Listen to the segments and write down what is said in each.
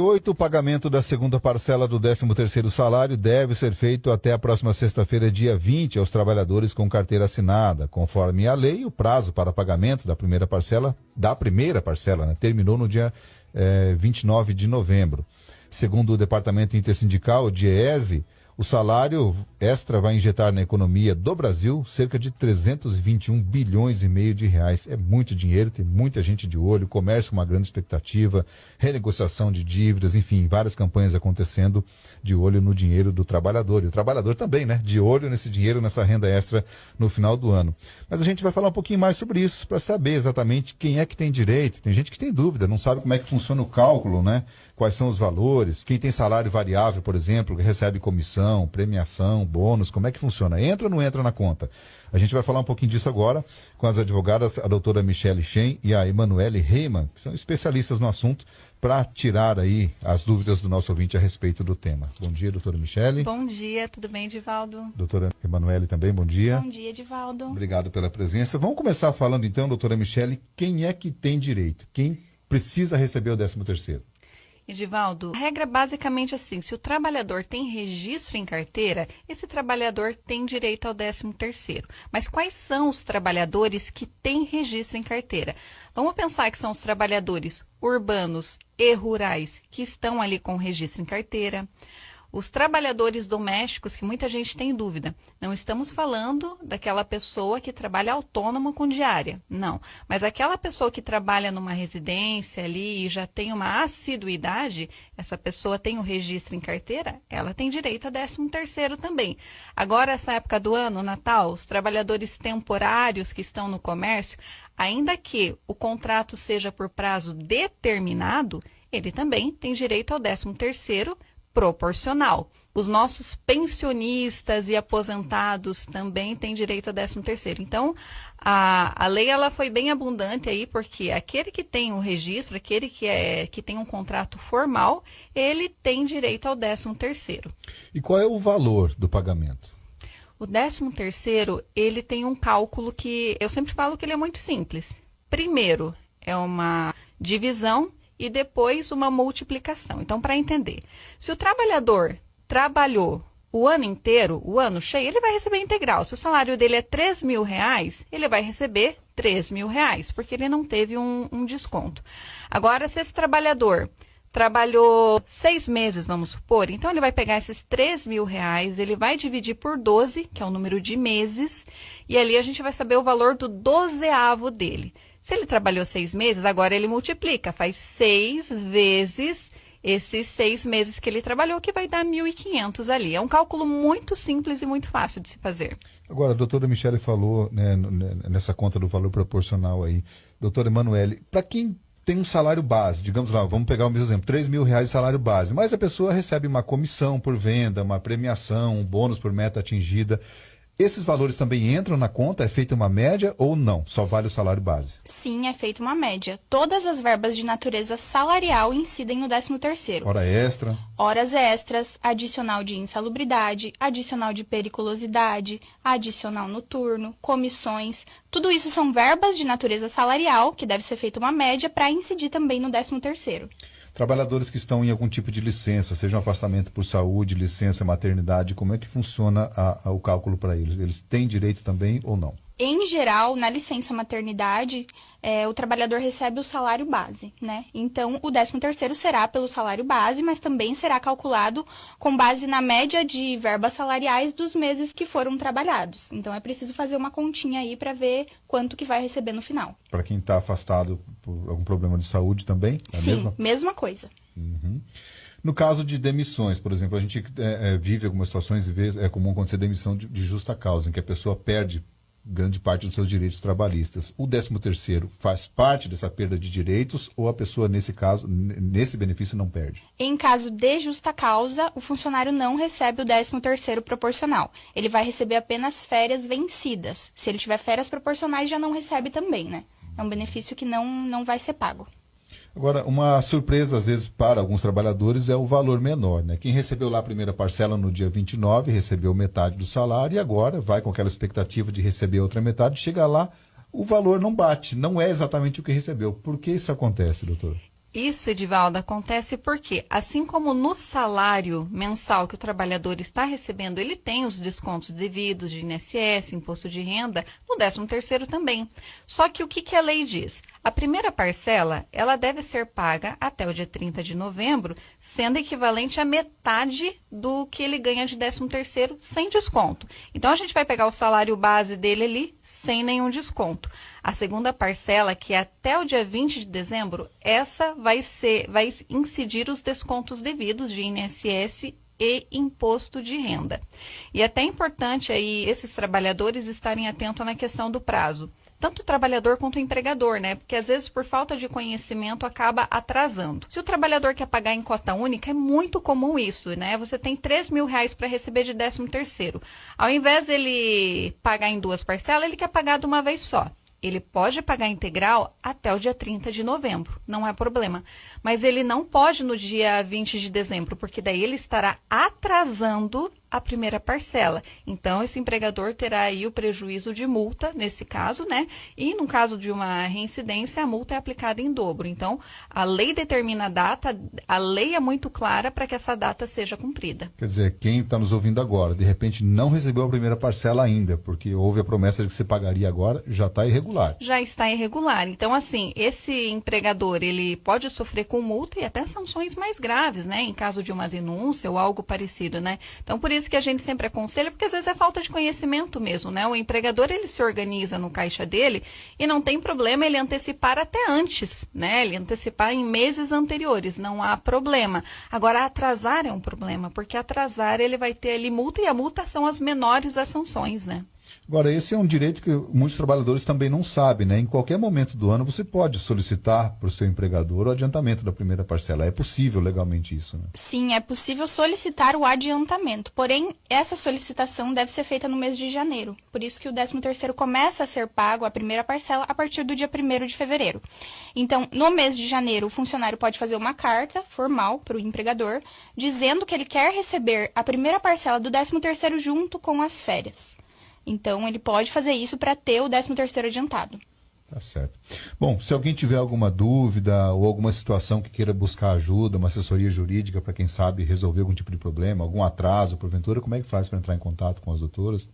O pagamento da segunda parcela do 13º salário deve ser feito até a próxima sexta-feira, dia 20, aos trabalhadores com carteira assinada. Conforme a lei, o prazo para pagamento da primeira parcela, terminou no dia 29 de novembro. Segundo o Departamento Intersindical, o DIEESE, o salário extra vai injetar na economia do Brasil cerca de 321 bilhões e meio de reais. É muito dinheiro, tem muita gente de olho, comércio com uma grande expectativa, renegociação de dívidas, enfim, várias campanhas acontecendo de olho no dinheiro do trabalhador. E o trabalhador também, né? De olho nesse dinheiro, nessa renda extra no final do ano. Mas a gente vai falar um pouquinho mais sobre isso, para saber exatamente quem é que tem direito. Tem gente que tem dúvida, não sabe como é que funciona o cálculo, né? Quais são os valores, quem tem salário variável, por exemplo, que recebe comissão, premiação, bônus, como é que funciona? Entra ou não entra na conta? A gente vai falar um pouquinho disso agora com as advogadas, a doutora Michele Shen e a Emanuele Reimann, que são especialistas no assunto, para tirar aí as dúvidas do nosso ouvinte a respeito do tema. Bom dia, doutora Michele. Bom dia, tudo bem, Edivaldo? Doutora Emanuele também, bom dia. Bom dia, Edivaldo. Obrigado pela presença. Vamos começar falando então, doutora Michele, quem é que tem direito? Quem precisa receber o 13º? Edivaldo, a regra é basicamente assim, se o trabalhador tem registro em carteira, esse trabalhador tem direito ao 13º. Mas quais são os trabalhadores que têm registro em carteira? Vamos pensar que são os trabalhadores urbanos e rurais que estão ali com registro em carteira. Os trabalhadores domésticos, que muita gente tem dúvida, não estamos falando daquela pessoa que trabalha autônoma com diária, não. Mas aquela pessoa que trabalha numa residência ali e já tem uma assiduidade, essa pessoa tem o registro em carteira, ela tem direito a 13º também. Agora, essa época do ano, Natal, os trabalhadores temporários que estão no comércio, ainda que o contrato seja por prazo determinado, ele também tem direito ao 13º proporcional. Os nossos pensionistas e aposentados também têm direito a 13º. Então, a lei ela foi bem abundante aí, porque aquele que tem o registro, aquele que tem um contrato formal, ele tem direito ao 13º. E qual é o valor do pagamento? O 13º, ele tem um cálculo que eu sempre falo que ele é muito simples. Primeiro, é uma divisão e depois uma multiplicação. Então, para entender, se o trabalhador trabalhou o ano inteiro, o ano cheio, ele vai receber integral. Se o salário dele é R$3.000, ele vai receber R$3.000, porque ele não teve um desconto. Agora, se esse trabalhador trabalhou 6 meses, vamos supor, então ele vai pegar esses R$3.000, ele vai dividir por 12, que é o número de meses, e ali a gente vai saber o valor do 12º dele. Se ele trabalhou 6 meses, agora ele multiplica, faz 6 vezes esses 6 meses que ele trabalhou, que vai dar 1.500 ali. É um cálculo muito simples e muito fácil de se fazer. Agora, a doutora Michele falou, né, nessa conta do valor proporcional aí, doutora Emanuele, para quem tem um salário base, digamos lá, vamos pegar o mesmo exemplo, R$3.000 de salário base, mas a pessoa recebe uma comissão por venda, uma premiação, um bônus por meta atingida. Esses valores também entram na conta? É feita uma média ou não? Só vale o salário base? Sim, é feita uma média. Todas as verbas de natureza salarial incidem no 13º. Hora extra? Horas extras, adicional de insalubridade, adicional de periculosidade, adicional noturno, comissões. Tudo isso são verbas de natureza salarial, que deve ser feita uma média para incidir também no 13º. Trabalhadores que estão em algum tipo de licença, seja um afastamento por saúde, licença, maternidade, como é que funciona o cálculo para eles? Eles têm direito também ou não? Em geral, na licença maternidade, o trabalhador recebe o salário base, né? Então, o 13º será pelo salário base, mas também será calculado com base na média de verbas salariais dos meses que foram trabalhados. Então, é preciso fazer uma continha aí para ver quanto que vai receber no final. Para quem está afastado por algum problema de saúde também? Sim, mesma coisa. Uhum. No caso de demissões, por exemplo, a gente vive algumas situações, é comum acontecer demissão de justa causa, em que a pessoa perde grande parte dos seus direitos trabalhistas. O 13º faz parte dessa perda de direitos ou a pessoa, nesse caso, nesse benefício, não perde? Em caso de justa causa, o funcionário não recebe o 13º proporcional. Ele vai receber apenas férias vencidas. Se ele tiver férias proporcionais, já não recebe também, né? É um benefício que não vai ser pago. Agora, uma surpresa, às vezes, para alguns trabalhadores é o valor menor, né? Quem recebeu lá a primeira parcela no dia 29, recebeu metade do salário e agora vai com aquela expectativa de receber a outra metade, chega lá, o valor não bate, não é exatamente o que recebeu. Por que isso acontece, doutor? Isso, Edivaldo, acontece porque, assim como no salário mensal que o trabalhador está recebendo, ele tem os descontos devidos de INSS, imposto de renda, no 13º também. Só que o que a lei diz? A primeira parcela, ela deve ser paga até o dia 30 de novembro, sendo equivalente à metade do que ele ganha de 13º sem desconto. Então, a gente vai pegar o salário base dele ali sem nenhum desconto. A segunda parcela, que é até o dia 20 de dezembro, essa vai incidir os descontos devidos de INSS e imposto de renda. E é até importante aí esses trabalhadores estarem atentos na questão do prazo. Tanto o trabalhador quanto o empregador, né? Porque às vezes por falta de conhecimento acaba atrasando. Se o trabalhador quer pagar em cota única, é muito comum isso, né? Você tem R$3.000 para receber de 13º. Ao invés dele pagar em 2 parcelas, ele quer pagar de uma vez só. Ele pode pagar integral até o dia 30 de novembro, não é problema. Mas ele não pode no dia 20 de dezembro, porque daí ele estará atrasando a primeira parcela. Então, esse empregador terá aí o prejuízo de multa, nesse caso, né? E no caso de uma reincidência, a multa é aplicada em dobro. Então, a lei determina a data, a lei é muito clara para que essa data seja cumprida. Quer dizer, quem está nos ouvindo agora, de repente não recebeu a primeira parcela ainda, porque houve a promessa de que você pagaria agora, já está irregular. Já está irregular. Então, assim, esse empregador, ele pode sofrer com multa e até sanções mais graves, né? Em caso de uma denúncia ou algo parecido, né? Então, por isso que a gente sempre aconselha, porque às vezes é falta de conhecimento mesmo, né? O empregador, ele se organiza no caixa dele e não tem problema ele antecipar até antes, né? Ele antecipar em meses anteriores, não há problema. Agora, atrasar é um problema, porque atrasar ele vai ter ali multa e a multa são as menores das sanções, né? Agora, esse é um direito que muitos trabalhadores também não sabem, né? Em qualquer momento do ano você pode solicitar para o seu empregador o adiantamento da primeira parcela. É possível legalmente isso, né? Sim, é possível solicitar o adiantamento, porém, essa solicitação deve ser feita no mês de janeiro. Por isso que o 13º começa a ser pago, a primeira parcela, a partir do dia 1º de fevereiro. Então, no mês de janeiro, o funcionário pode fazer uma carta formal para o empregador, dizendo que ele quer receber a primeira parcela do 13º junto com as férias. Então, ele pode fazer isso para ter o 13º adiantado. Tá certo. Bom, se alguém tiver alguma dúvida ou alguma situação que queira buscar ajuda, uma assessoria jurídica para quem sabe resolver algum tipo de problema, algum atraso, porventura, como é que faz para entrar em contato com as doutoras?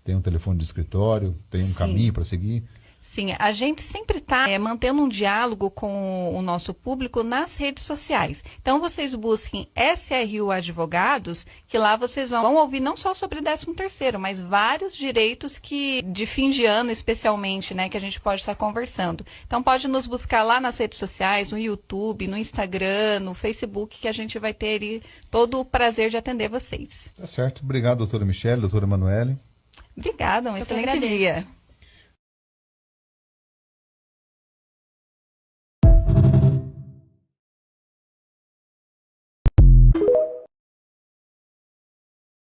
Tem um telefone de escritório? Tem um caminho para seguir? Sim, a gente sempre está mantendo um diálogo com o nosso público nas redes sociais. Então, vocês busquem SRU Advogados, que lá vocês vão ouvir não só sobre 13º, mas vários direitos que de fim de ano, especialmente, né, que a gente pode estar conversando. Então, pode nos buscar lá nas redes sociais, no YouTube, no Instagram, no Facebook, que a gente vai ter aí todo o prazer de atender vocês. Tá certo. Obrigado, doutora Michele, doutora Emanuele. Obrigada, um excelente dia.